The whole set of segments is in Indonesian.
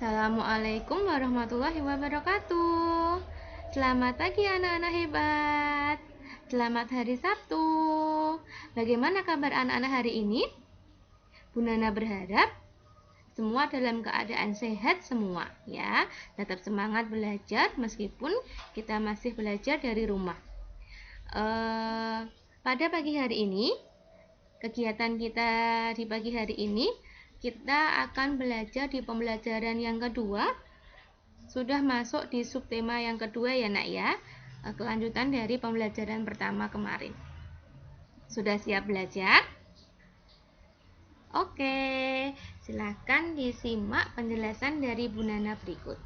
Assalamualaikum warahmatullahi wabarakatuh. Selamat pagi anak-anak hebat. Selamat hari Sabtu. Bagaimana kabar anak-anak hari ini? Bu Nana berharap semua dalam keadaan sehat semua ya. Tetap semangat belajar meskipun kita masih belajar dari rumah. Pada pagi hari ini, kegiatan kita di pagi hari ini, kita akan belajar di pembelajaran yang kedua. Sudah masuk di subtema yang kedua ya nak ya, kelanjutan dari pembelajaran pertama kemarin. Sudah siap belajar? Oke, silakan disimak penjelasan dari Bu Nana berikut.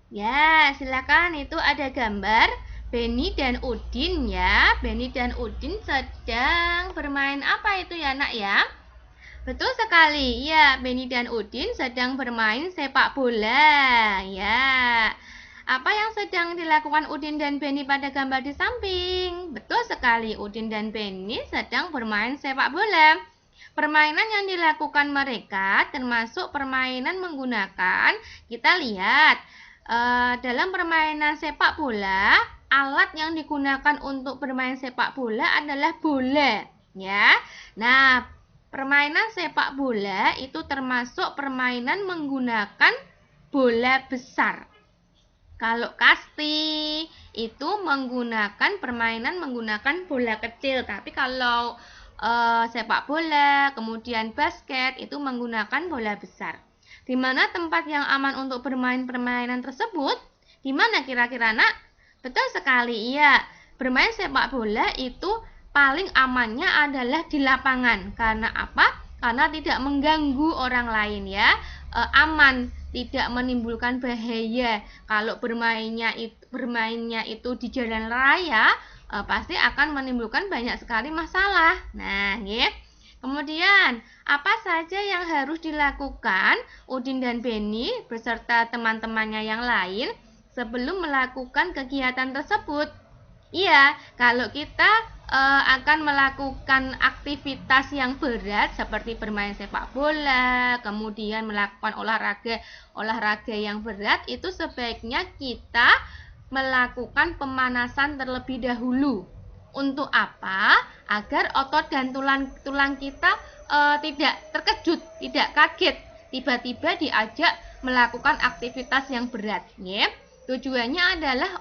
Ya, silakan, itu ada gambar Benny dan Udin ya. Benny dan Udin sedang bermain apa itu ya nak ya? Betul sekali, ya, Benny dan Udin sedang bermain sepak bola ya. Apa yang sedang dilakukan Udin dan Benny pada gambar di samping? Betul sekali, Udin dan Benny sedang bermain sepak bola. Permainan yang dilakukan mereka termasuk permainan menggunakan, kita lihat, dalam permainan sepak bola, alat yang digunakan untuk bermain sepak bola adalah bola, ya. Nah, permainan sepak bola itu termasuk permainan menggunakan bola besar. Kalau kasti itu permainan menggunakan bola kecil, tapi kalau sepak bola, kemudian basket itu menggunakan bola besar. Di mana tempat yang aman untuk bermain permainan tersebut? Di mana kira-kira nak? Betul sekali, iya. Bermain sepak bola itu paling amannya adalah di lapangan. Karena apa? Karena tidak mengganggu orang lain ya. Aman, tidak menimbulkan bahaya. Kalau bermainnya itu di jalan raya, pasti akan menimbulkan banyak sekali masalah. Nah, ya. Kemudian, apa saja yang harus dilakukan Udin dan Benny beserta teman-temannya yang lain sebelum melakukan kegiatan tersebut? Iya, kalau kita akan melakukan aktivitas yang berat seperti bermain sepak bola, kemudian melakukan olahraga yang berat, itu sebaiknya kita melakukan pemanasan terlebih dahulu. Untuk apa? Agar otot dan tulang kita tidak terkejut, tidak kaget tiba-tiba diajak melakukan aktivitas yang berat. Ya. Tujuannya adalah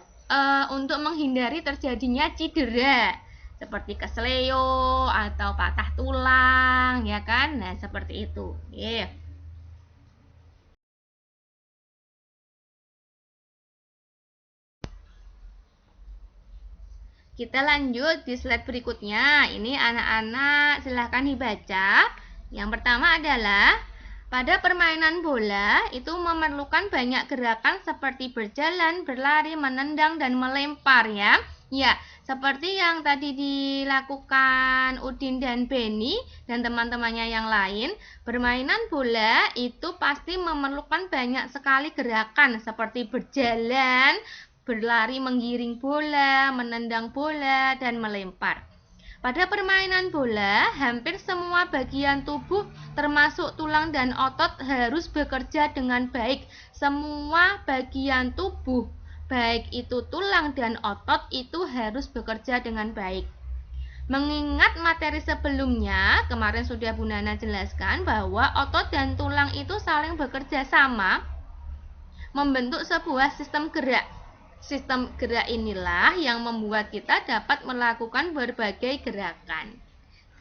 untuk menghindari terjadinya cedera seperti kesleo atau patah tulang, ya kan? Nah, seperti itu. Yeah. Kita lanjut di slide berikutnya. Ini anak-anak silahkan dibaca. Yang pertama adalah pada permainan bola itu memerlukan banyak gerakan seperti berjalan, berlari, menendang, dan melempar ya. Ya, seperti yang tadi dilakukan Udin dan Benny dan teman-temannya yang lain, permainan bola itu pasti memerlukan banyak sekali gerakan seperti berjalan, berlari menggiring bola, menendang bola, dan melempar. Pada permainan bola, hampir semua bagian tubuh termasuk tulang dan otot harus bekerja dengan baik. Semua bagian tubuh, baik itu tulang dan otot, itu harus bekerja dengan baik. Mengingat materi sebelumnya, kemarin sudah Bu Nana jelaskan bahwa otot dan tulang itu saling bekerja sama membentuk sebuah sistem gerak. Sistem gerak inilah yang membuat kita dapat melakukan berbagai gerakan.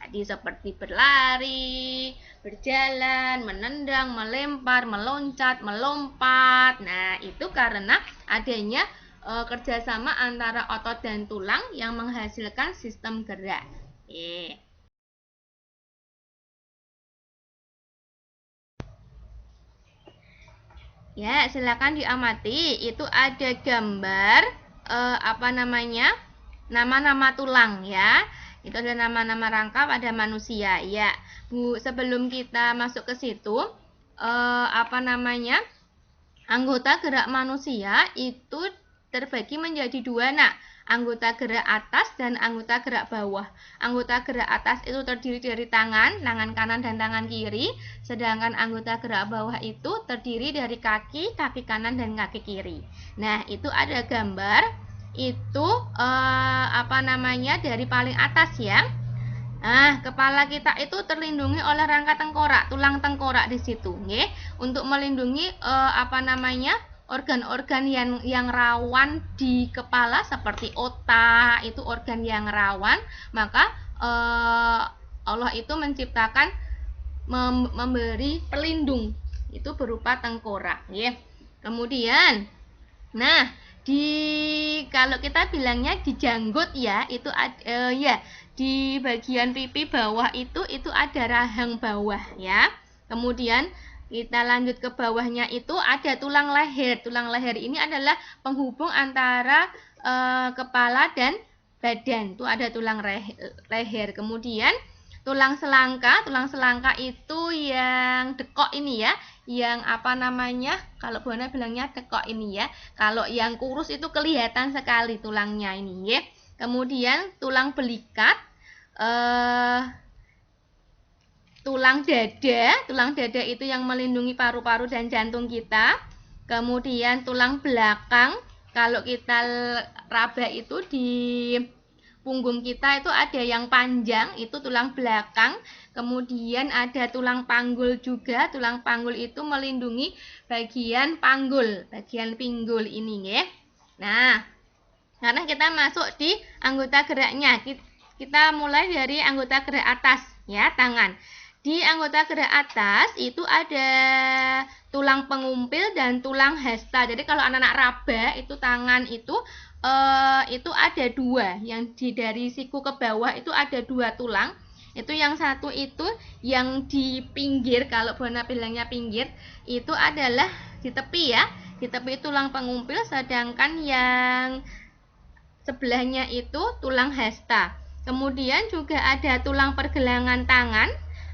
Tadi seperti berlari, berjalan, menendang, melempar, meloncat, melompat. Nah, itu karena adanya kerjasama antara otot dan tulang yang menghasilkan sistem gerak. Ya, silakan diamati. Itu ada gambar nama-nama tulang ya. Itu ada nama-nama rangka pada manusia. Ya, Bu, sebelum kita masuk ke situ, anggota gerak manusia itu terbagi menjadi dua, Nak. Anggota gerak atas dan anggota gerak bawah. Anggota gerak atas itu terdiri dari tangan kanan dan tangan kiri, sedangkan anggota gerak bawah itu terdiri dari kaki kanan dan kaki kiri. Nah, itu ada gambar itu dari paling atas ya. Nah, kepala kita itu terlindungi oleh rangka tengkorak, tulang tengkorak di situ, nggih, untuk melindungi organ-organ yang rawan di kepala seperti otak, itu organ yang rawan, maka Allah itu menciptakan memberi pelindung itu berupa tengkorak, ya. Kemudian, nah, kalau kita bilangnya di janggut ya, itu di bagian pipi bawah itu ada rahang bawah ya. Kemudian kita lanjut ke bawahnya itu ada tulang leher. Tulang leher ini adalah penghubung antara kepala dan badan. Itu ada tulang leher. Kemudian tulang selangka itu yang dekok ini ya. Yang kalau Buana bilangnya dekok ini ya. Kalau yang kurus itu kelihatan sekali tulangnya ini ya. Kemudian tulang belikat, tulang dada itu yang melindungi paru-paru dan jantung kita. Kemudian tulang belakang, kalau kita raba itu di punggung kita itu ada yang panjang, itu tulang belakang. Kemudian ada tulang panggul juga. Tulang panggul itu melindungi bagian panggul, bagian pinggul ini ya. Nah, karena kita masuk di anggota geraknya, kita mulai dari anggota gerak atas ya, tangan. Di anggota gerak atas itu ada tulang pengumpil dan tulang hasta. Jadi kalau anak-anak raba itu tangan itu ada dua, yang dari siku ke bawah itu ada dua tulang. Itu yang satu itu yang di pinggir, kalau Buana bilangnya pinggir, itu adalah di tepi ya. Di tepi tulang pengumpil, sedangkan yang sebelahnya itu tulang hasta. Kemudian juga ada tulang pergelangan tangan,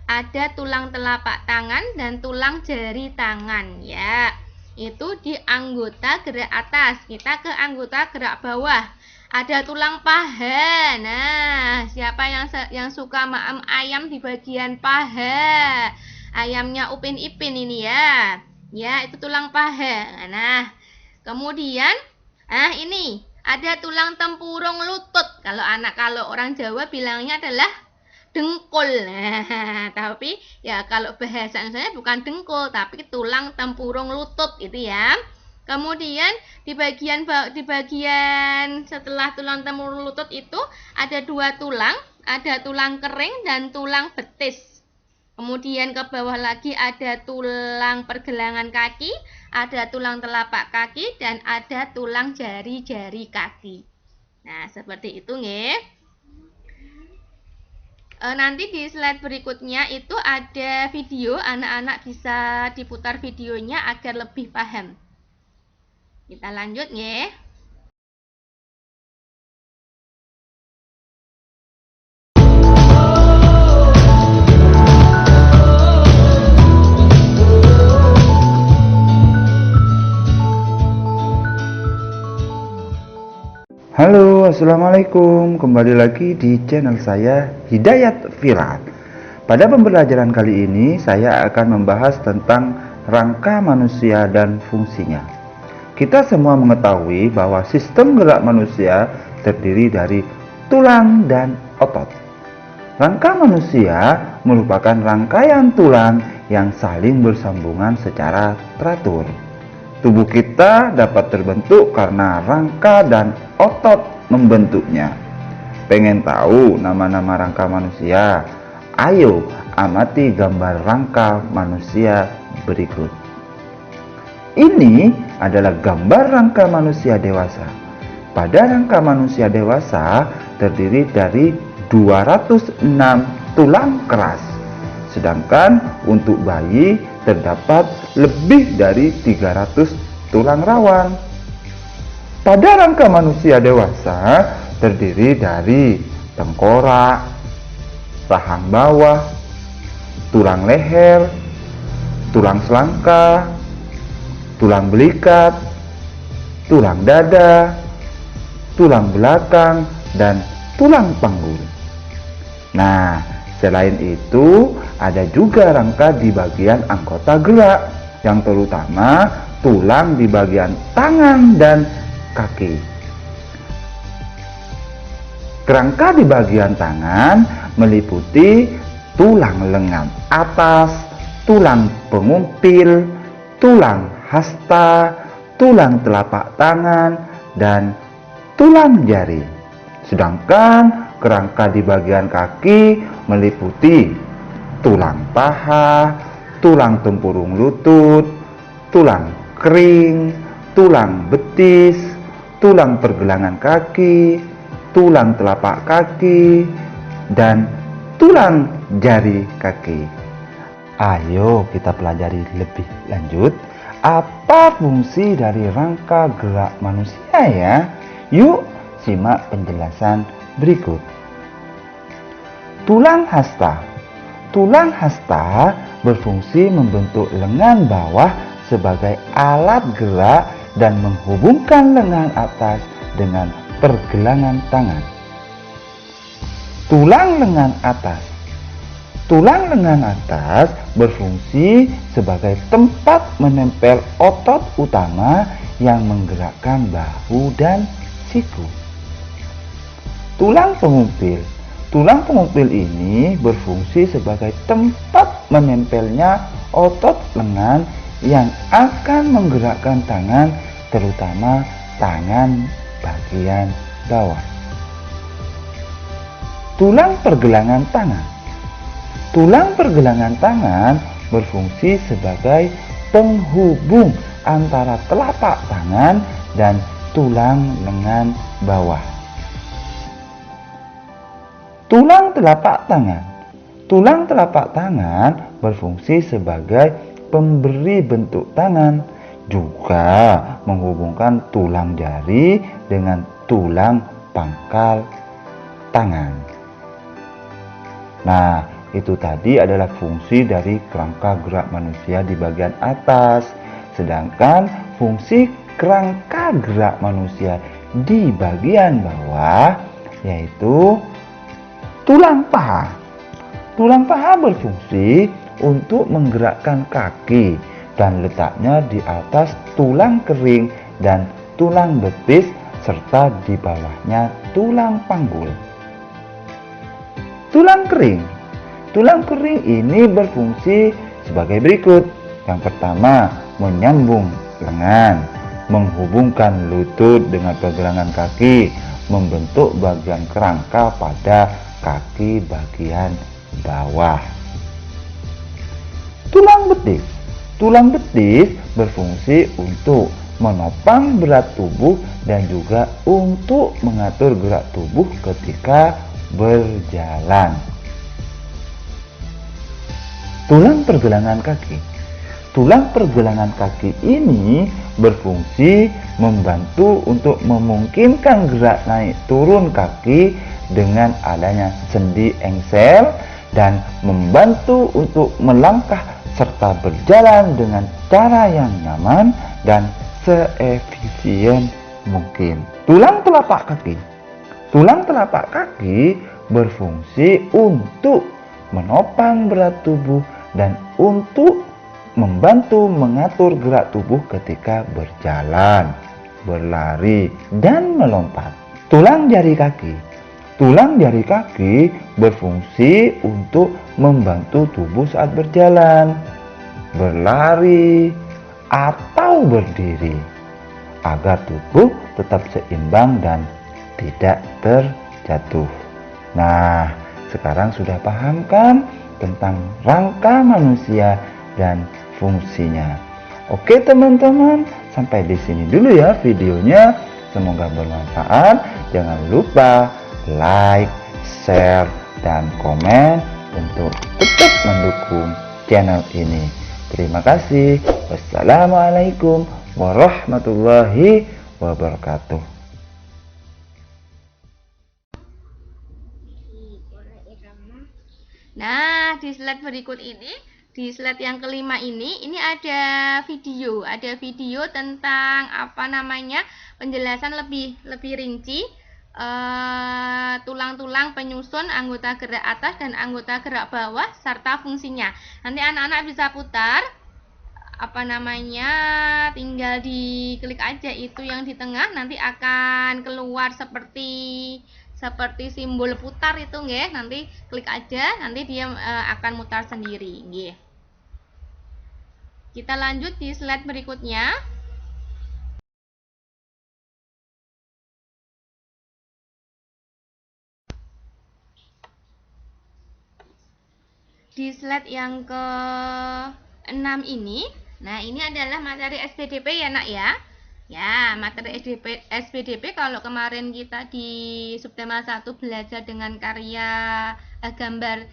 ada tulang telapak tangan dan tulang jari tangan ya. Itu di anggota gerak atas. Kita ke anggota gerak bawah. Ada tulang paha. Nah, siapa yang suka maem ayam di bagian paha? Ayamnya Upin Ipin ini ya. Ya, itu tulang paha. Nah, kemudian ini ada tulang tempurung lutut. Kalau orang Jawa bilangnya adalah dengkul. Nah, tapi ya kalau bahasa Indonesia bukan dengkul, tapi tulang tempurung lutut itu ya. Kemudian di bagian setelah tulang tempurung lutut itu ada dua tulang, ada tulang kering dan tulang betis. Kemudian ke bawah lagi ada tulang pergelangan kaki, ada tulang telapak kaki, dan ada tulang jari-jari kaki. Nah, seperti itu nggih. Nanti di slide berikutnya itu ada video, anak-anak bisa diputar videonya agar lebih paham. Kita lanjut nggih. Halo, assalamualaikum. Kembali lagi di channel saya Hidayat Firat. Pada pembelajaran kali ini saya akan membahas tentang rangka manusia dan fungsinya. Kita semua mengetahui bahwa sistem gerak manusia terdiri dari tulang dan otot. Rangka manusia merupakan rangkaian tulang yang saling bersambungan secara teratur. Tubuh kita dapat terbentuk karena rangka dan otot membentuknya. Pengen tahu nama-nama rangka manusia? Ayo amati gambar rangka manusia berikut. Ini adalah gambar rangka manusia dewasa. Pada rangka manusia dewasa terdiri dari 206 tulang keras. Sedangkan untuk bayi terdapat lebih dari 300 tulang rawan. Pada rangka manusia dewasa terdiri dari tengkorak, rahang bawah, tulang leher, tulang selangka, tulang belikat, tulang dada, tulang belakang, dan tulang panggul. Nah, selain itu ada juga rangka di bagian anggota gerak, yang terutama tulang di bagian tangan dan kaki. Kerangka di bagian tangan meliputi tulang lengan atas, tulang pengumpil, tulang hasta, tulang telapak tangan, dan tulang jari. Sedangkan kerangka di bagian kaki meliputi tulang paha, tulang tempurung lutut, tulang kering, tulang betis, tulang pergelangan kaki, tulang telapak kaki, dan tulang jari kaki. Ayo kita pelajari lebih lanjut apa fungsi dari rangka gerak manusia ya. Yuk simak penjelasan berikut. Tulang hasta. Tulang hasta berfungsi membentuk lengan bawah sebagai alat gerak dan menghubungkan lengan atas dengan pergelangan tangan. Tulang lengan atas. Tulang lengan atas berfungsi sebagai tempat menempel otot utama yang menggerakkan bahu dan siku. Tulang pengumpil. Tulang pengumpil ini berfungsi sebagai tempat menempelnya otot lengan yang akan menggerakkan tangan, terutama tangan bagian bawah. Tulang pergelangan tangan. Tulang pergelangan tangan berfungsi sebagai penghubung antara telapak tangan dan tulang lengan bawah. Tulang telapak tangan. Tulang telapak tangan berfungsi sebagai pemberi bentuk tangan, juga menghubungkan tulang jari dengan tulang pangkal tangan. Nah, itu tadi adalah fungsi dari kerangka gerak manusia di bagian atas. Sedangkan fungsi kerangka gerak manusia di bagian bawah yaitu tulang paha. Tulang paha berfungsi untuk menggerakkan kaki dan letaknya di atas tulang kering dan tulang betis serta di bawahnya tulang panggul. Tulang kering. Tulang kering ini berfungsi sebagai berikut. Yang pertama, menyambung lengan, menghubungkan lutut dengan pergelangan kaki, membentuk bagian kerangka pada kaki bagian bawah. Tulang betis. Tulang betis berfungsi untuk menopang berat tubuh dan juga untuk mengatur gerak tubuh ketika berjalan. Tulang pergelangan kaki. Tulang pergelangan kaki ini berfungsi membantu untuk memungkinkan gerak naik turun kaki dengan adanya sendi engsel dan membantu untuk melangkah serta berjalan dengan cara yang nyaman dan seefisien mungkin. Tulang telapak kaki. Tulang telapak kaki berfungsi untuk menopang berat tubuh dan untuk membantu mengatur gerak tubuh ketika berjalan, berlari, dan melompat. Tulang jari kaki. Tulang jari kaki berfungsi untuk membantu tubuh saat berjalan, berlari, atau berdiri agar tubuh tetap seimbang dan tidak terjatuh. Nah, sekarang sudah paham kan tentang rangka manusia dan fungsinya. Oke teman-teman, sampai di sini dulu ya videonya. Semoga bermanfaat. Jangan lupa like, share, dan komen untuk tetap mendukung channel ini. Terima kasih. Wassalamualaikum warahmatullahi wabarakatuh. Nah, di slide berikut ini Di slide yang kelima ini ada video tentang penjelasan lebih rinci tulang-tulang penyusun, anggota gerak atas dan anggota gerak bawah serta fungsinya. Nanti anak-anak bisa putar tinggal diklik aja itu yang di tengah, nanti akan keluar seperti simbol putar itu nggih. Nanti klik aja, nanti dia akan mutar sendiri nggih. Kita lanjut di slide berikutnya. Di slide yang ke-6 ini, nah ini adalah materi SPDP ya nak ya. Ya, materi SPDP kalau kemarin kita di subtema 1 belajar dengan karya gambar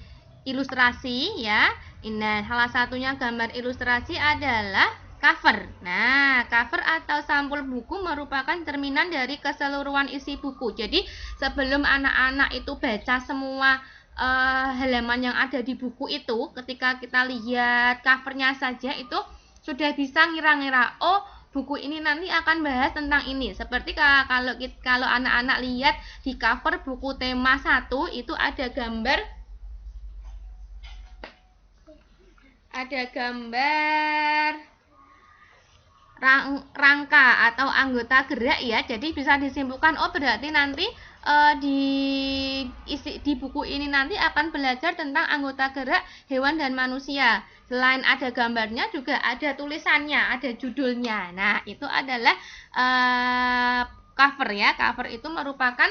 ilustrasi ya. Nah, salah satunya gambar ilustrasi adalah cover. Nah, cover atau sampul buku merupakan cerminan dari keseluruhan isi buku. Jadi, sebelum anak-anak itu baca semua halaman yang ada di buku itu, ketika kita lihat covernya saja itu sudah bisa ngira-ngira, oh buku ini nanti akan bahas tentang ini. Seperti kalau anak-anak lihat di cover buku tema 1 itu ada gambar rangka atau anggota gerak ya. Jadi bisa disimpulkan, oh berarti nanti di buku ini nanti akan belajar tentang anggota gerak hewan dan manusia. Selain ada gambarnya juga ada tulisannya, ada judulnya. Nah, itu adalah cover ya. Cover itu merupakan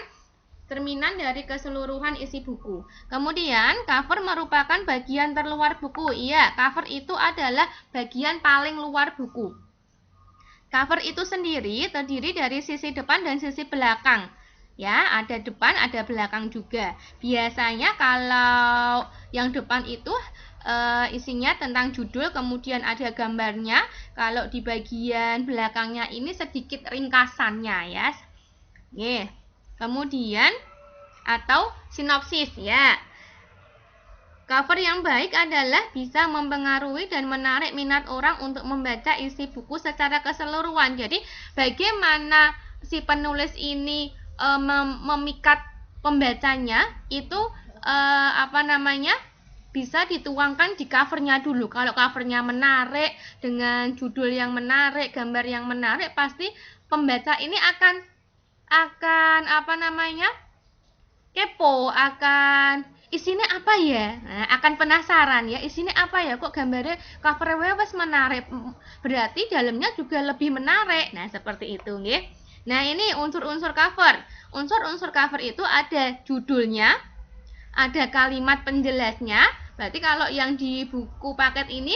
cerminan dari keseluruhan isi buku. Kemudian cover merupakan bagian terluar buku. Iya, cover itu adalah bagian paling luar buku. Cover itu sendiri terdiri dari sisi depan dan sisi belakang. Ya, ada depan, ada belakang juga. Biasanya kalau yang depan itu isinya tentang judul, kemudian ada gambarnya. Kalau di bagian belakangnya ini sedikit ringkasannya ya. Nih, kemudian atau sinopsis ya. Cover yang baik adalah bisa mempengaruhi dan menarik minat orang untuk membaca isi buku secara keseluruhan. Jadi, bagaimana si penulis ini memikat pembacanya itu bisa dituangkan di covernya dulu. Kalau covernya menarik dengan judul yang menarik, gambar yang menarik, pasti pembaca ini akan kepo, akan isinya apa ya? Nah, akan penasaran ya, isinya apa ya? Kok gambarnya covernya wes menarik? Berarti dalamnya juga lebih menarik. Nah, seperti itu nggih. Nah, ini unsur-unsur cover. Unsur-unsur cover itu ada judulnya, ada kalimat penjelasnya. Berarti kalau yang di buku paket ini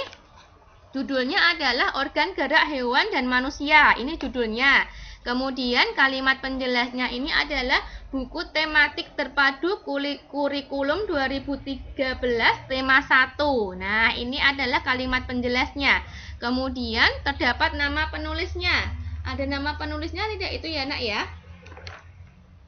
judulnya adalah organ gerak hewan dan manusia. Ini judulnya. Kemudian kalimat penjelasnya ini adalah buku tematik terpadu kurikulum 2013 tema 1. Nah, ini adalah kalimat penjelasnya. Kemudian terdapat nama penulisnya. Ada nama penulisnya tidak itu ya, Nak ya?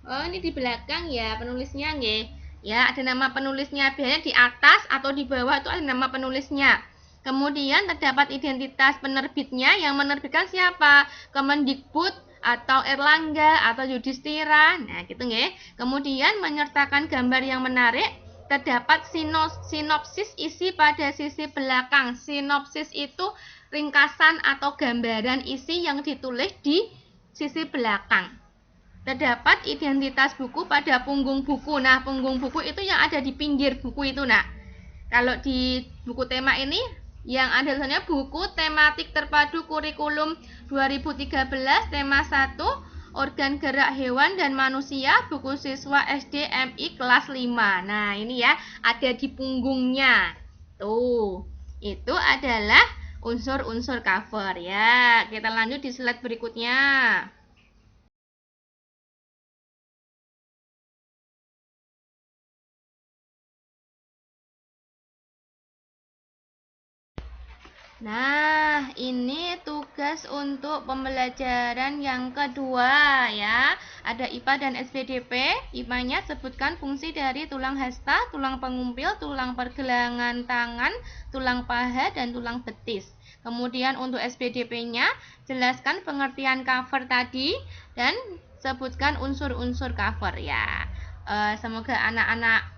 Oh, ini di belakang ya penulisnya nggih. Ya, ada nama penulisnya. Biasanya di atas atau di bawah itu ada nama penulisnya. Kemudian terdapat identitas penerbitnya, yang menerbitkan siapa? Kemendikbud atau Erlangga atau Yudhistira. Nah, gitu nggih. Kemudian menyertakan gambar yang menarik, terdapat sinopsis isi pada sisi belakang. Sinopsis itu ringkasan atau gambaran isi yang ditulis di sisi belakang. Terdapat identitas buku pada punggung buku. Nah, punggung buku itu yang ada di pinggir buku itu, nah. Kalau di buku tema ini yang ada tulisannya buku tematik terpadu kurikulum 2013 tema 1 organ gerak hewan dan manusia, buku siswa SD MI kelas 5. Nah, ini ya ada di punggungnya. Tuh, itu adalah unsur-unsur cover ya. Kita lanjut di slide berikutnya. Nah, ini tugas untuk pembelajaran yang kedua ya. Ada IPA dan SPDP. IPA-nya sebutkan fungsi dari tulang hasta, tulang pengumpil, tulang pergelangan tangan, tulang paha, dan tulang betis. Kemudian untuk SPDP-nya, jelaskan pengertian cover tadi dan sebutkan unsur-unsur cover ya. Semoga anak-anak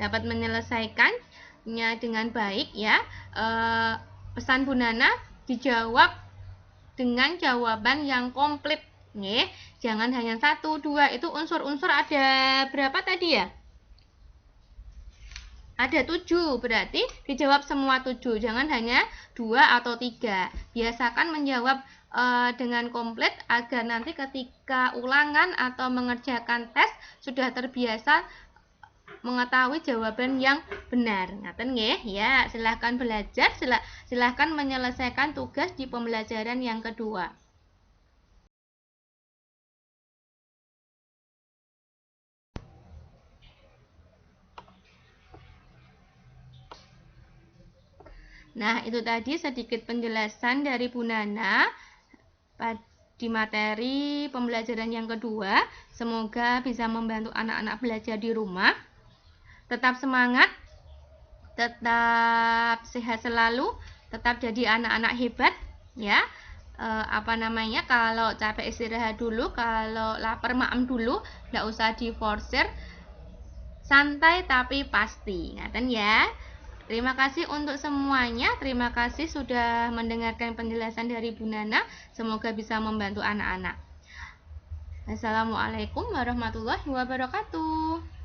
dapat menyelesaikannya dengan baik ya. Pesan Bu Nana dijawab dengan jawaban yang komplit nih. Jangan hanya 1, 2. Itu unsur-unsur ada berapa tadi ya? Ada 7, berarti dijawab semua 7. Jangan hanya 2 atau 3. Biasakan menjawab dengan komplit agar nanti ketika ulangan atau mengerjakan tes sudah terbiasa mengetahui jawaban yang benar. Ngaten nggih? Ya, silahkan belajar, silahkan menyelesaikan tugas di pembelajaran yang kedua. Nah, itu tadi sedikit penjelasan dari Bu Nana di materi pembelajaran yang kedua. Semoga bisa membantu anak-anak belajar di rumah. Tetap semangat, tetap sehat selalu, tetap jadi anak-anak hebat ya. Kalau capek istirahat dulu, kalau lapar maem dulu, nggak usah diforsir, santai tapi pasti, ngaten ya. Terima kasih untuk semuanya, terima kasih sudah mendengarkan penjelasan dari Bu Nana, semoga bisa membantu anak-anak. Assalamualaikum warahmatullahi wabarakatuh.